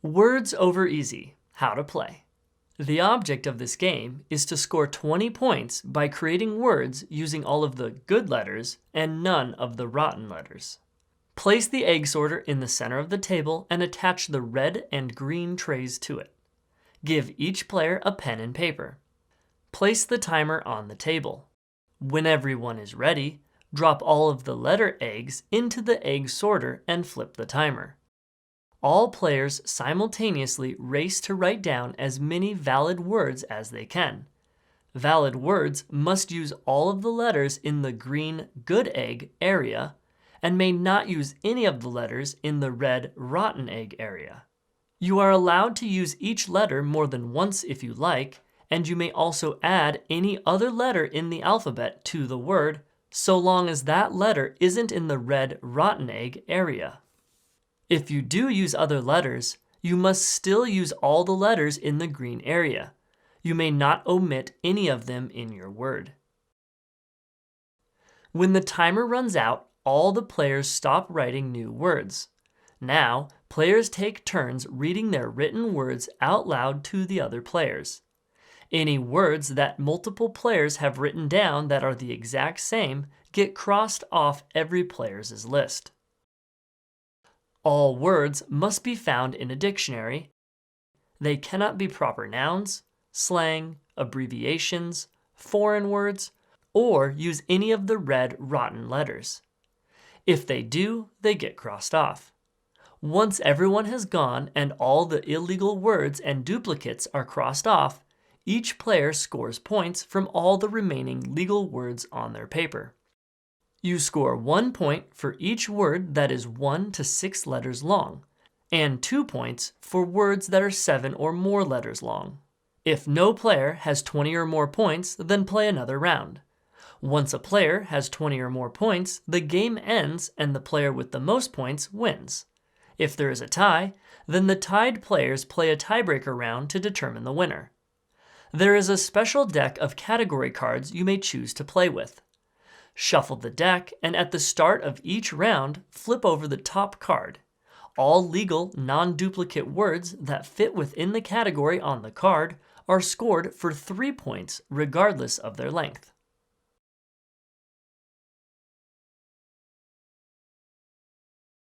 Words over easy. How to play. The object of this game is to score 20 points by creating words using all of the good letters and none of the rotten letters. Place the egg sorter in the center of the table and attach the red and green trays to it. Give each player a pen and paper. Place the timer on the table. When everyone is ready, drop all of the letter eggs into the egg sorter and flip the timer. All players simultaneously race to write down as many valid words as they can. Valid words must use all of the letters in the green good egg area and may not use any of the letters in the red rotten egg area. You are allowed to use each letter more than once if you like, and you may also add any other letter in the alphabet to the word, so long as that letter isn't in the red rotten egg area. If you do use other letters, you must still use all the letters in the green area. You may not omit any of them in your word. When the timer runs out, all the players stop writing new words. Now, players take turns reading their written words out loud to the other players. Any words that multiple players have written down that are the exact same get crossed off every player's list. All words must be found in a dictionary. They cannot be proper nouns, slang, abbreviations, foreign words, or use any of the red rotten letters. If they do, they get crossed off. Once everyone has gone and all the illegal words and duplicates are crossed off, each player scores points from all the remaining legal words on their paper. You score 1 point for each word that is 1 to 6 letters long, and 2 points for words that are 7 or more letters long. If no player has 20 or more points, then play another round. Once a player has 20 or more points, the game ends and the player with the most points wins. If there is a tie, then the tied players play a tiebreaker round to determine the winner. There is a special deck of category cards you may choose to play with. Shuffle the deck, and at the start of each round, flip over the top card. All legal, non-duplicate words that fit within the category on the card are scored for 3 points regardless of their length.